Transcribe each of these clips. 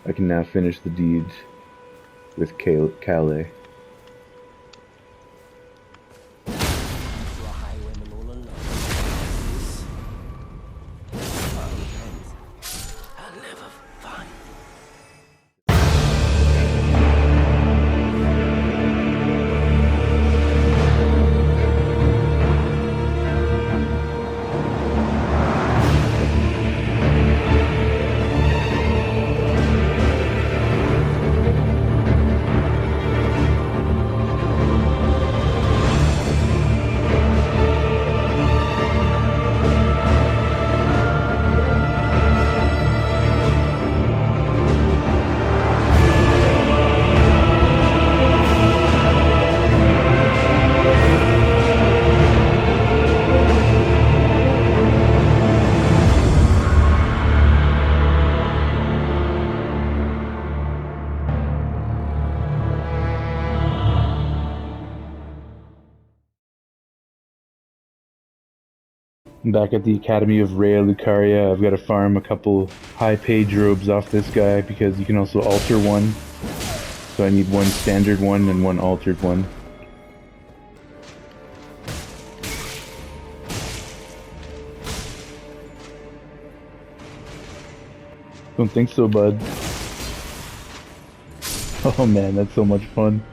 I can now finish the deed with Calais. I'm back at the Academy of Rhea Lucaria. I've got to farm a couple high page robes off this guy because you can also alter one. So I need one standard one and one altered one. Don't think so, bud. Oh man, that's so much fun.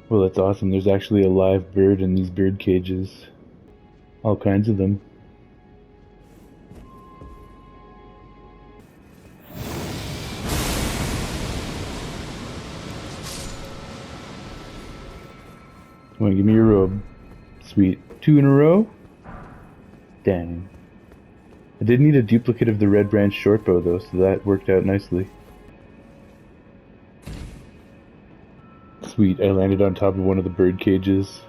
Well, that's awesome. There's actually a live bird in these bird cages. All kinds of them. Come on, give me your robe. Sweet. 2 in a row? Dang. I did need a duplicate of the red branch shortbow though, so that worked out nicely. Sweet, I landed on top of one of the bird cages.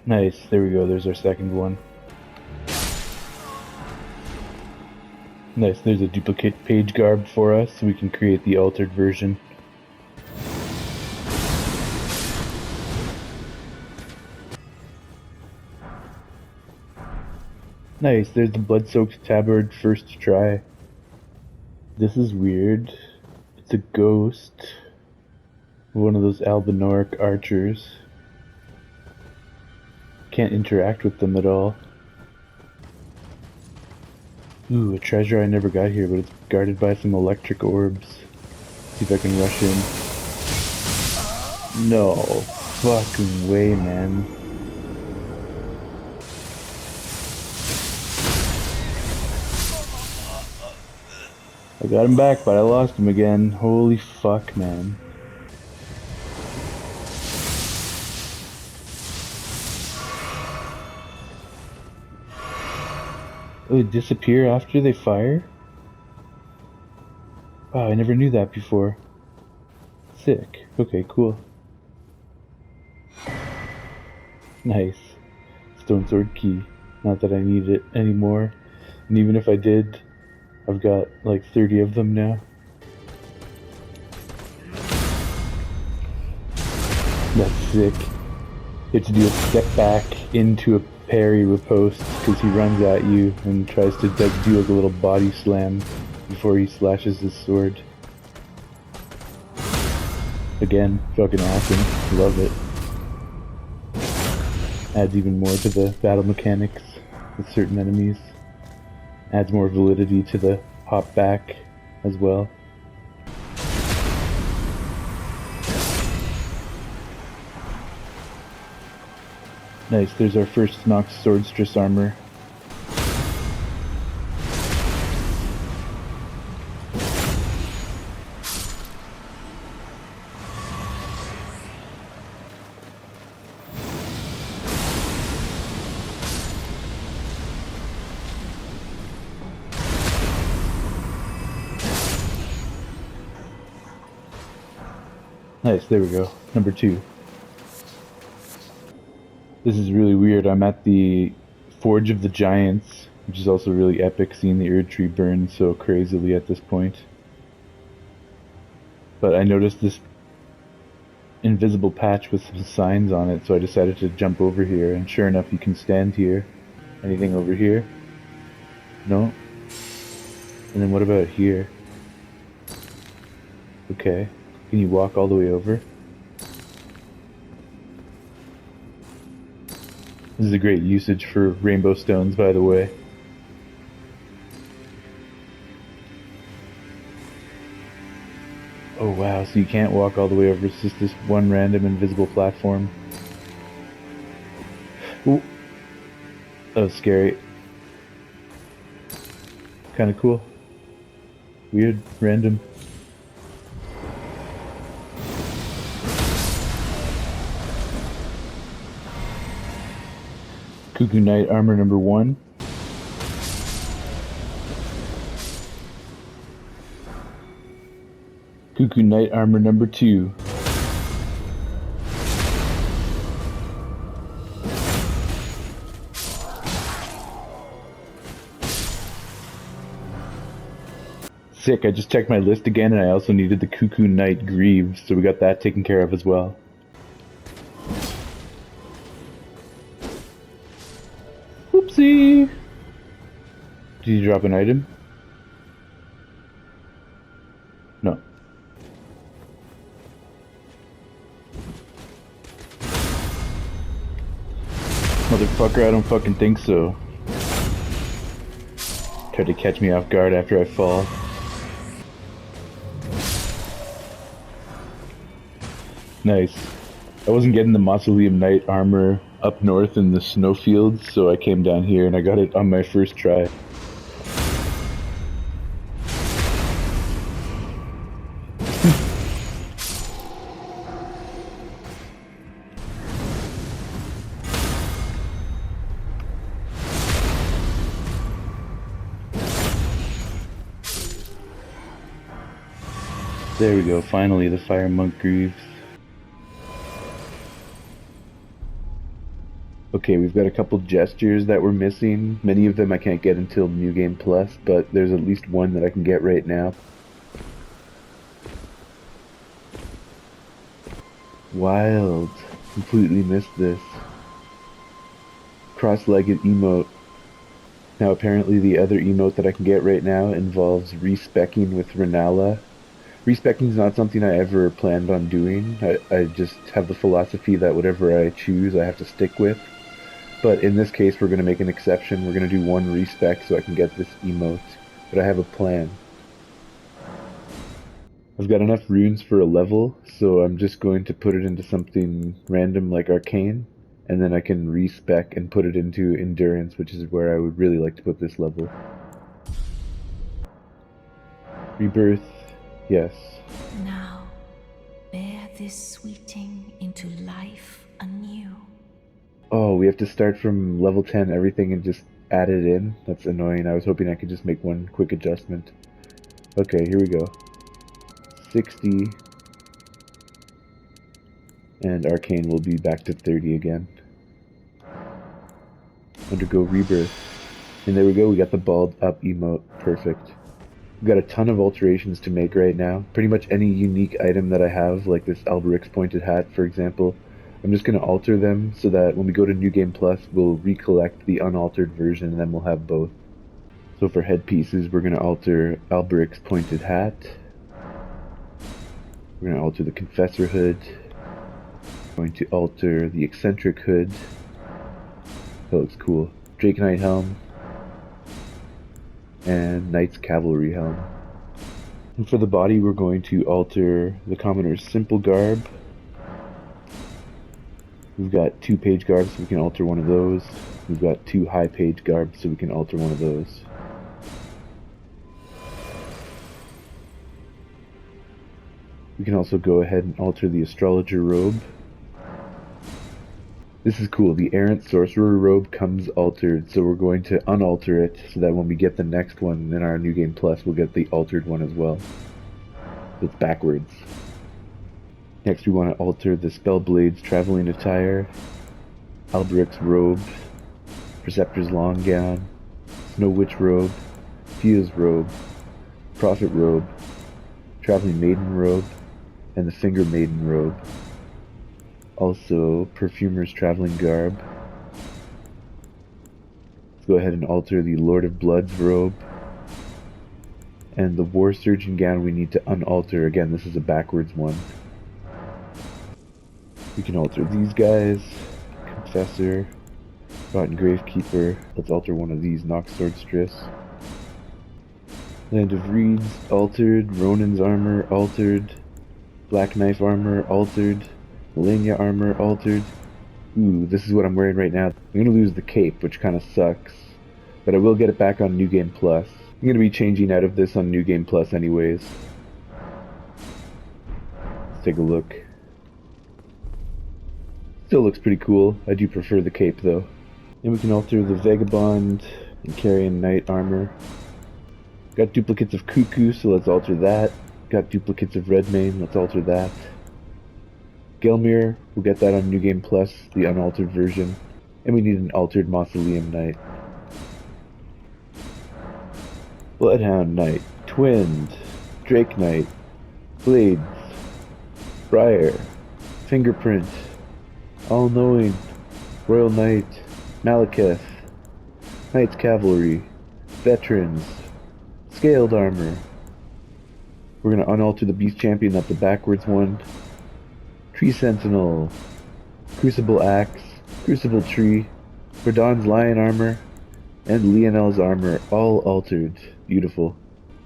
Nice, there we go, there's our second one. Nice, there's a duplicate page garb for us, so we can create the altered version. Nice, there's the blood-soaked tabard first try. This is weird. It's a ghost. One of those albinoric archers. Can't interact with them at all. Ooh, a treasure I never got here, but it's guarded by some electric orbs. See if I can rush in. No fucking way, man. I got him back, but I lost him again. Holy fuck, man. Oh, they disappear after they fire? Wow, I never knew that before. Sick. Okay, cool. Nice. Stone sword key. Not that I need it anymore. And even if I did, I've got like 30 of them now. That's sick. You have to do a step back into a parry riposte because he runs at you and tries to do like a little body slam before he slashes his sword. Again, fucking awesome. Love it. Adds even more to the battle mechanics with certain enemies. Adds more validity to the hop back as well. Nice, there's our first Nox Swordstress armor. Nice, there we go. Number 2. This is really weird. I'm at the Forge of the Giants, which is also really epic, seeing the Erd Tree burn so crazily at this point. But I noticed this invisible patch with some signs on it, so I decided to jump over here, and sure enough, you can stand here. Anything over here? No? And then what about here? Okay. Can you walk all the way over? This is a great usage for rainbow stones, by the way. Oh wow, so you can't walk all the way over, it's just this one random invisible platform. Ooh. That was scary. Kinda cool. Weird, random. Cuckoo Knight armor number 1. Cuckoo Knight armor number 2. Sick, I just checked my list again and I also needed the Cuckoo Knight Greaves, so we got that taken care of as well. Whoopsie! Did you drop an item? No. Motherfucker, I don't fucking think so. Tried to catch me off guard after I fall. Nice. I wasn't getting the Mausoleum Knight armor up north in the snowfields, so I came down here and I got it on my first try. There we go, finally the Fire Monk Greaves. Okay, we've got a couple gestures that we're missing. Many of them I can't get until New Game Plus, but there's at least one that I can get right now. Wild. Completely missed this. Cross-legged emote. Now apparently the other emote that I can get right now involves respecking with Renala. Respecking is not something I ever planned on doing. I just have the philosophy that whatever I choose I have to stick with. But in this case we're going to make an exception. We're going to do one respec so I can get this emote. But I have a plan. I've got enough runes for a level, so I'm just going to put it into something random like arcane. And then I can respec and put it into endurance, which is where I would really like to put this level. Rebirth. Yes. Now, bear this sweeting into life anew. Oh, we have to start from level 10 everything and just add it in? That's annoying. I was hoping I could just make one quick adjustment. Okay, here we go. 60. And arcane will be back to 30 again. Undergo rebirth. And there we go, we got the balled up emote. Perfect. We've got a ton of alterations to make right now. Pretty much any unique item that I have, like this Alberic's pointed hat, for example, I'm just going to alter them so that when we go to New Game Plus, we'll recollect the unaltered version and then we'll have both. So for headpieces, we're going to alter Alberic's pointed hat. We're going to alter the Confessor hood. We're going to alter the eccentric hood. That looks cool. Drake Knight helm. And Knight's Cavalry helm. And for the body, we're going to alter the Commoner's simple garb. We've got 2 page garbs, so we can alter one of those. We've got 2 high page garbs, so we can alter one of those. We can also go ahead and alter the Astrologer robe. This is cool, the Errant Sorcerer robe comes altered, so we're going to unalter it so that when we get the next one in our New Game Plus, we'll get the altered one as well. So it's backwards. Next we want to alter the Spellblade's traveling attire, Alberic's robe, Preceptor's long gown, Snow Witch robe, Fia's robe, Prophet robe, Traveling Maiden robe, and the Finger Maiden robe. Also, perfumer's traveling garb. Let's go ahead and alter the Lord of Blood's robe. And the War Surgeon gown we need to unalter. Again, this is a backwards one. We can alter these guys. Confessor. Rotten Gravekeeper. Let's alter one of these. Nox Swordstress. Land of Reeds. Altered. Ronin's armor. Altered. Black Knife armor. Altered. Melania armor. Altered. Ooh, this is what I'm wearing right now. I'm gonna lose the cape, which kind of sucks. But I will get it back on New Game Plus. I'm gonna be changing out of this on New Game Plus anyways. Let's take a look. Still looks pretty cool. I do prefer the cape though. Then we can alter the Vagabond and Carrion Knight armor. Got duplicates of Cuckoo, so let's alter that. Got duplicates of Redmane, let's alter that. Gelmir, we'll get that on New Game Plus, the unaltered version. And we need an altered Mausoleum Knight. Bloodhound Knight, Twinned, Drake Knight, Blades, Briar, Fingerprint, All-Knowing, Royal Knight, Malekith, Knight's Cavalry, Veterans, Scaled Armor. We're going to unalter the Beast Champion, that's the backwards one. Tree Sentinel, Crucible Axe, Crucible Tree, Verdon's Lion Armor, and Lionel's armor, all altered. Beautiful.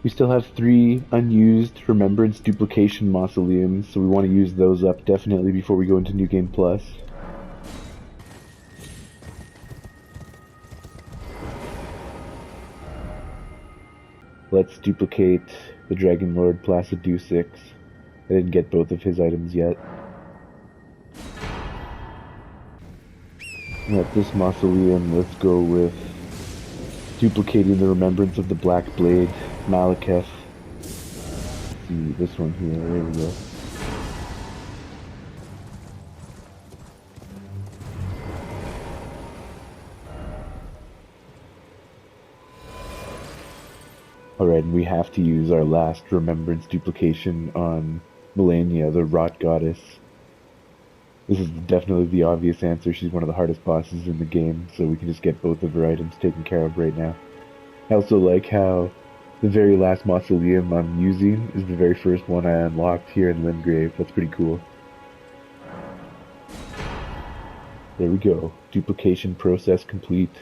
We still have 3 unused Remembrance Duplication Mausoleums, so we want to use those up definitely before we go into New Game Plus. Let's duplicate the Dragon Lord Placidusix. I didn't get both of his items yet. At this mausoleum, let's go with duplicating the Remembrance of the Black Blade, Malekith. Let's see, this one here, there we go. Alright, and we have to use our last Remembrance duplication on Melania, the Rot Goddess. This is definitely the obvious answer. She's one of the hardest bosses in the game, so we can just get both of her items taken care of right now. I also like how the very last mausoleum I'm using is the very first one I unlocked here in Limgrave. That's pretty cool. There we go. Duplication process complete.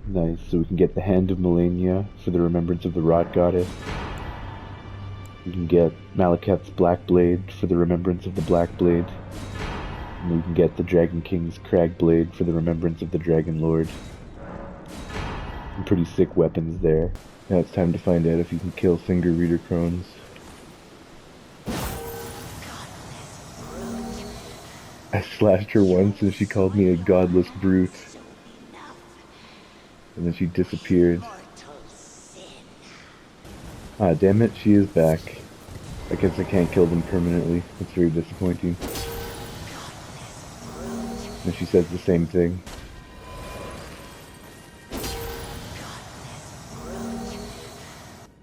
Nice, so we can get the Hand of Melania for the Remembrance of the Rot Goddess. We can get Malekith's Black Blade for the Remembrance of the Black Blade. And we can get the Dragon King's Crag Blade for the Remembrance of the Dragon Lord. Some pretty sick weapons there. Now it's time to find out if you can kill Finger Reader Crones. I slashed her once and she called me a godless brute. And then she disappeared. Ah, damn it, she is back. I guess I can't kill them permanently. That's very disappointing. And she says the same thing.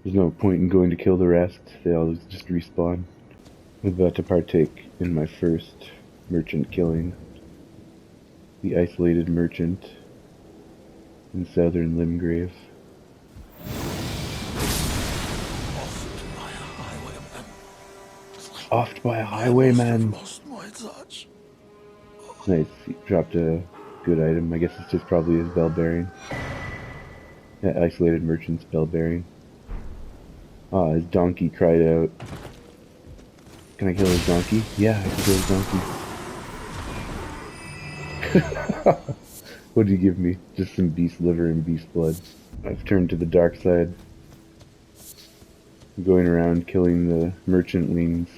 There's no point in going to kill the rest. They all just respawn. I'm about to partake in my first merchant killing. The Isolated Merchant in southern Limgrave. Offed by a highwayman. Nice, he dropped a good item. I guess it's just probably his bell bearing. Yeah, Isolated Merchant's bell bearing. Ah, his donkey cried out. Can I kill his donkey? Yeah, I can kill his donkey. What did he give me? Just some beast liver and beast blood. I've turned to the dark side. I'm going around killing the merchantlings.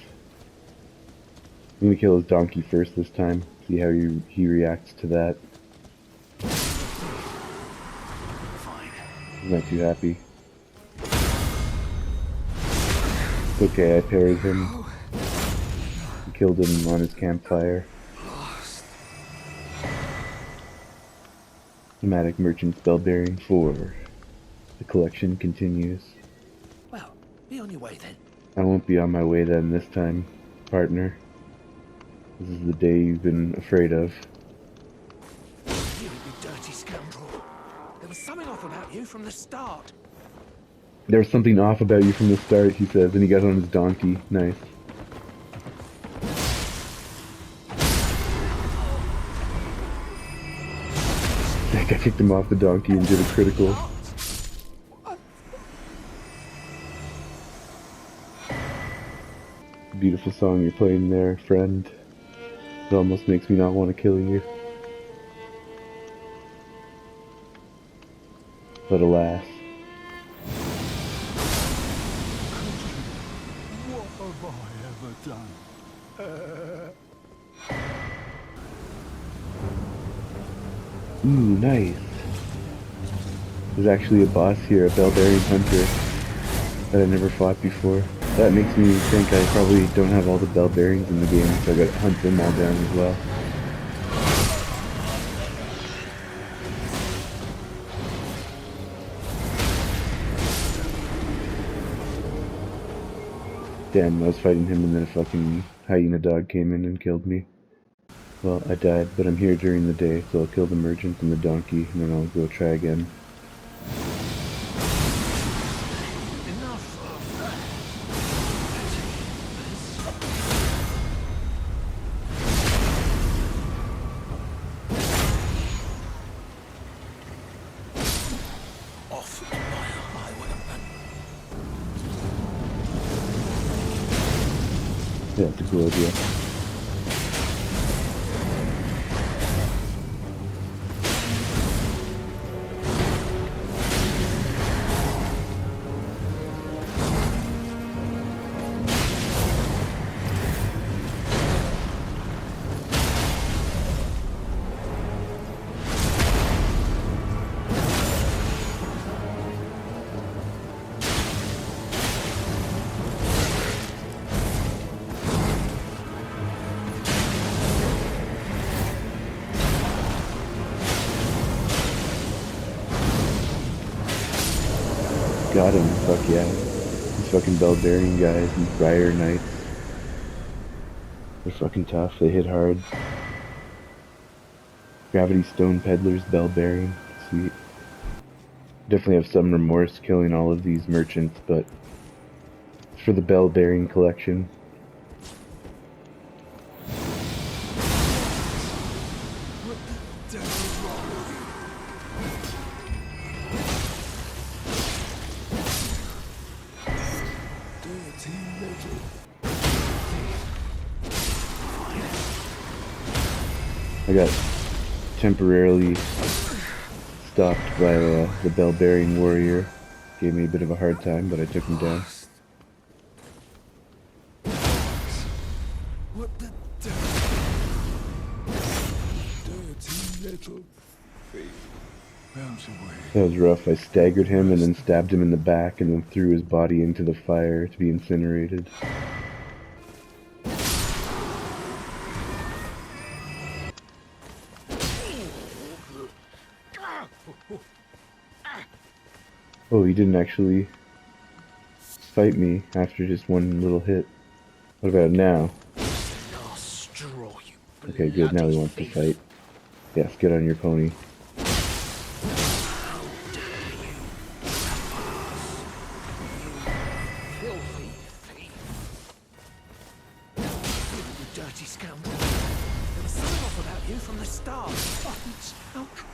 I'm gonna kill his donkey first this time. See how he reacts to that. He's not too happy. Okay, I parried him. Killed him on his campfire. Nomadic Merchant spell bearing 4. The collection continues. Well, be on your way then. I won't be on my way then this time, partner. This is the day you've been afraid of. You dirty scoundrel. There was something off about you from the start. There was something off about you from the start, he says, and he got on his donkey. Nice. That guy kicked him off the donkey and did a critical. Beautiful song you're playing there, friend. It almost makes me not want to kill you. But alas. What have I ever done? Ooh, nice. There's actually a boss here, a Barbarian Hunter, that I never fought before. That makes me think I probably don't have all the Barbarians in the game, so I gotta hunt them all down as well. Damn, I was fighting him and then a fucking hyena dog came in and killed me. Well, I died, but I'm here during the day, so I'll kill the merchant and the donkey, and then I'll go try again. Enough of that. Off my highway. Yeah, it's a cool idea. Got him, fuck yeah. These fucking Barbarian guys, these Briar Knights. They're fucking tough, they hit hard. Gravity Stone Peddlers, Barbarian, sweet. Definitely have some remorse killing all of these merchants, but it's for the Barbarian collection. I got temporarily stopped by the Barbarian warrior. Gave me a bit of a hard time, but I took him down. What the dirty little thief. Bounce away. That was rough. I staggered him and then stabbed him in the back and then threw his body into the fire to be incinerated. Oh, he didn't actually fight me after just one little hit. What about now? Last straw, you Okay, good. Now he wants to fight. Yes, get on your pony. filthy thief. You dirty scoundrel. There was something off about you from the start. Fucking scoundrel.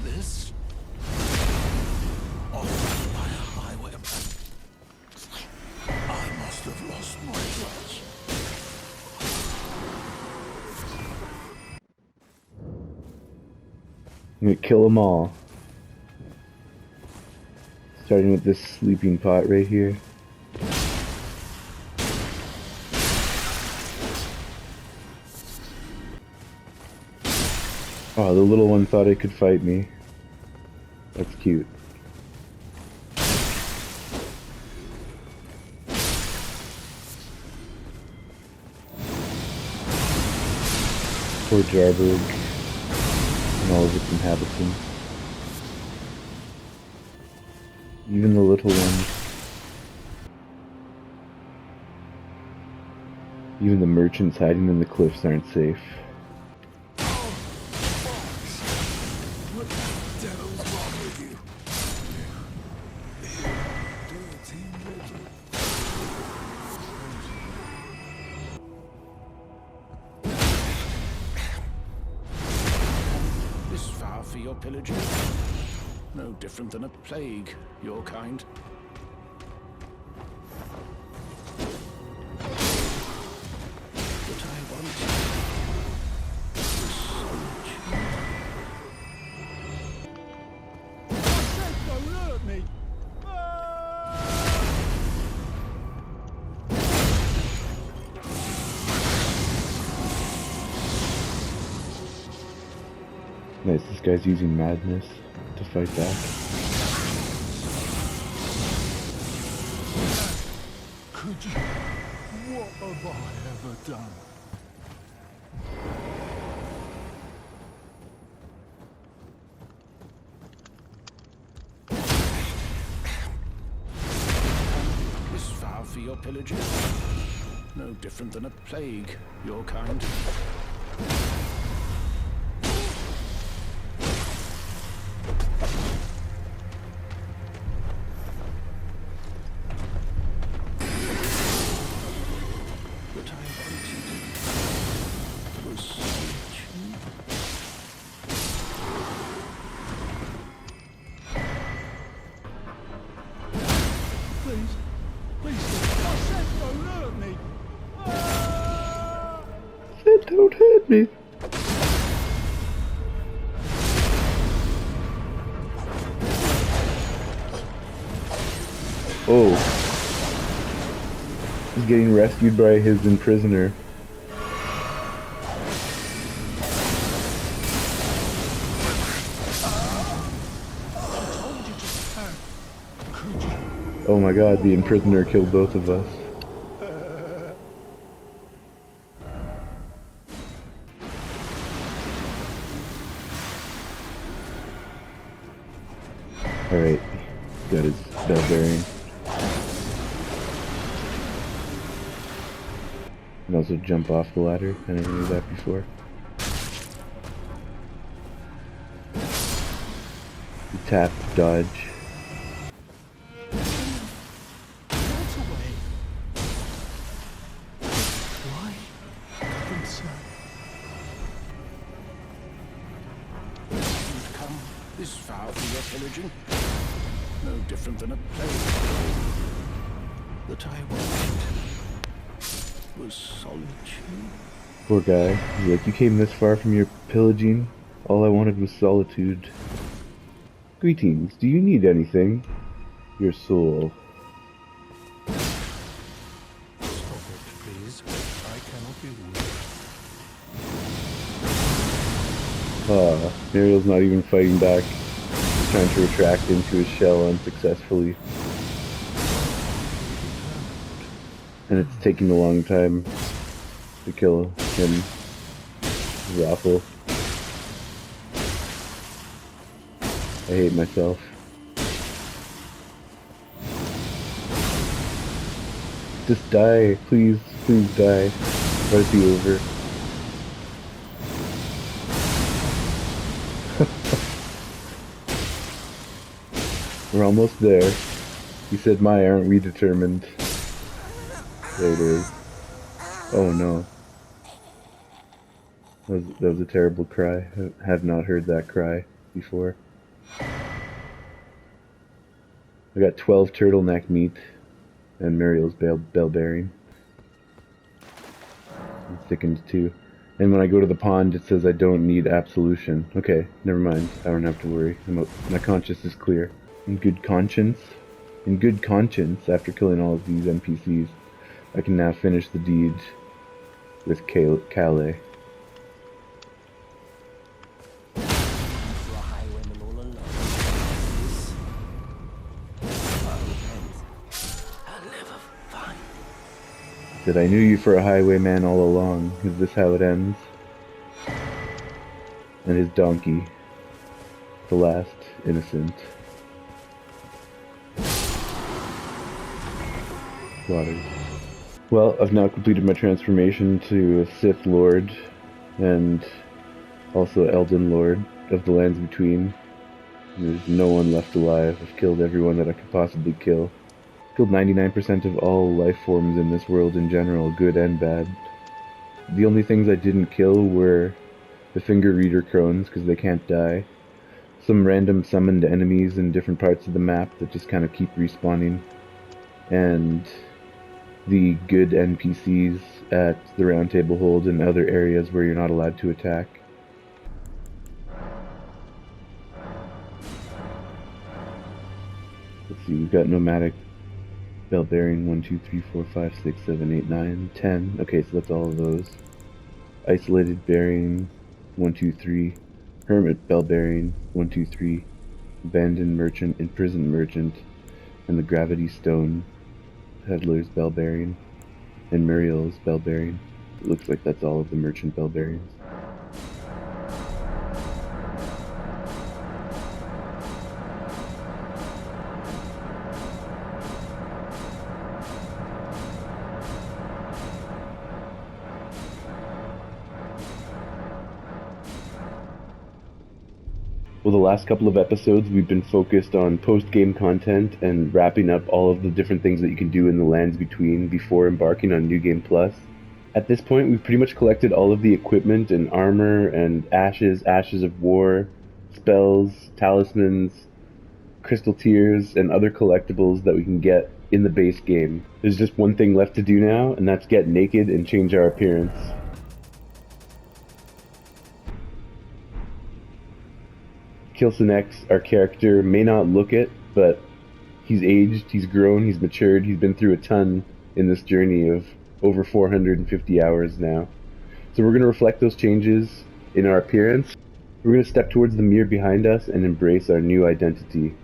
This off by a highway. I must have lost my touch. I'm gonna kill them all. Starting with this sleeping pot right here. Oh, the little one thought it could fight me. That's cute. Poor Jarberg and all of its inhabitants. Even the little ones. Even the merchants hiding in the cliffs aren't safe. What the devil's wrong with you? Dirty little. This vow for your pillaging? No different than a plague, your kind. What I want is solitude. I said don't hurt me! Nice, this guy's using madness to fight back. Could you? What have I ever done? This vow for your pillaging? No different than a plague, your kind. What I wanted was solitude. Please, please, I said don't hurt me! Said don't hurt me. Oh. He's getting rescued by his imprisoner. Could you? Oh my god, the imprisoner killed both of us. Alright, got his bell bearing. And also jump off the ladder. I never knew that before. You tap, dodge. Get away! Why? Kilson. You'd come this vow for your pillaging? No different than a plague. That I wanted was solitude. Poor guy. He's like, you came this far from your pillaging? All I wanted was solitude. Greetings, do you need anything? Your soul. Stop it, please. I cannot be wounded. Muriel's not even fighting back. He's trying to retract into his shell unsuccessfully. And it's taking a long time to kill him. It's awful. I hate myself. Just die, please, please die. Let it be over. We're almost there. He said, "My, aren't we determined?" There it is. Oh no. That was a terrible cry. I have not heard that cry before. I got 12 turtleneck meat and Muriel's bell bearing. I'm sticking to 2. And when I go to the pond, it says I don't need absolution. Okay, never mind. I don't have to worry. My conscience is clear. In good conscience, after killing all of these NPCs, I can now finish the deed with Calais. For a highwayman all alone. I'll never find. Said, I knew you for a highwayman all along. Is this how it ends? and his donkey, the last innocent. Slaughtered. Well, I've now completed my transformation to a Sith Lord, and also Elden Lord of the Lands Between. There's no one left alive. I've killed everyone that I could possibly kill. Killed 99% of all life forms in this world in general, good and bad. The only things I didn't kill were the finger reader crones, because they can't die. Some random summoned enemies in different parts of the map that just kind of keep respawning. And the good NPCs at the Round Table Hold and other areas where you're not allowed to attack. Let's see, we've got nomadic bell bearing 1, 2, 3, 4, 5, 6, 7, 8, 9, 10. Okay, so that's all of those. Isolated bearing 1, 2, 3. Hermit bell bearing 1, 2, 3. Abandoned merchant, imprisoned merchant, and the gravity stone peddler's bell bearing, and Muriel's bell bearing. It looks like that's all of the merchant bell bearings. Well, the last couple of episodes we've been focused on post-game content and wrapping up all of the different things that you can do in the Lands Between before embarking on New Game Plus. At this point, we've pretty much collected all of the equipment and armor and ashes of war, spells, talismans, crystal tears, and other collectibles that we can get in the base game. There's just one thing left to do now, and that's get naked and change our appearance. KilsonX, our character, may not look it, but he's aged, he's grown, he's matured, he's been through a ton in this journey of over 450 hours now. So we're going to reflect those changes in our appearance. We're going to step towards the mirror behind us and embrace our new identity.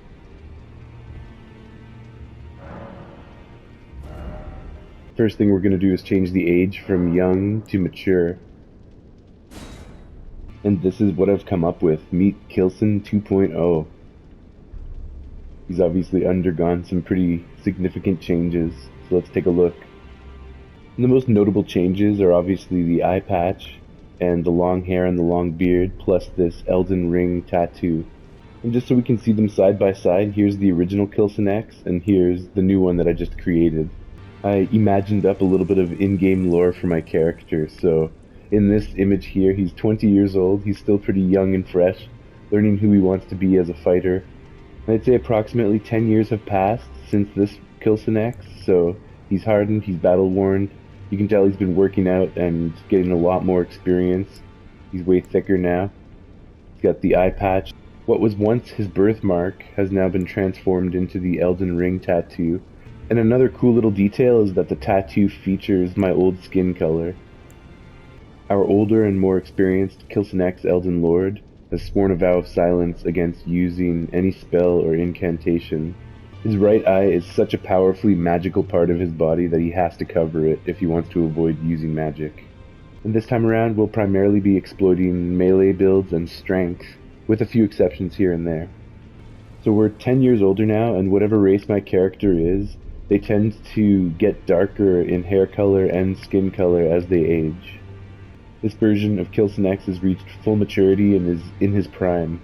First thing we're going to do is change the age from young to mature. And this is what I've come up with. Meet Kilson 2.0. He's obviously undergone some pretty significant changes, so let's take a look. And the most notable changes are obviously the eye patch, and the long hair and the long beard, plus this Elden Ring tattoo. And just so we can see them side by side, here's the original KilsonX, and here's the new one that I just created. I imagined up a little bit of in-game lore for my character, so in this image here, he's 20 years old, he's still pretty young and fresh, learning who he wants to be as a fighter. And I'd say approximately 10 years have passed since this KilsonX, so he's hardened, he's battle-worn. You can tell he's been working out and getting a lot more experience. He's way thicker now. He's got the eye patch. What was once his birthmark has now been transformed into the Elden Ring tattoo. And another cool little detail is that the tattoo features my old skin color. Our older and more experienced KilsonX Elden Lord has sworn a vow of silence against using any spell or incantation. His right eye is such a powerfully magical part of his body that he has to cover it if he wants to avoid using magic. And this time around we'll primarily be exploiting melee builds and strength, with a few exceptions here and there. So we're 10 years older now, and whatever race my character is, they tend to get darker in hair color and skin color as they age. This version of KilsonX has reached full maturity and is in his prime.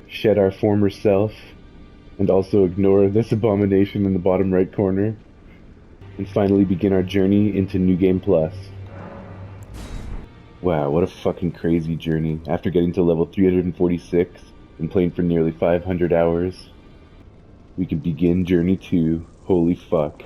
Shed our former self, and also ignore this abomination in the bottom right corner, and finally begin our journey into New Game Plus. Wow, what a fucking crazy journey. After getting to level 346 and playing for nearly 500 hours, we can begin Journey 2. Holy fuck.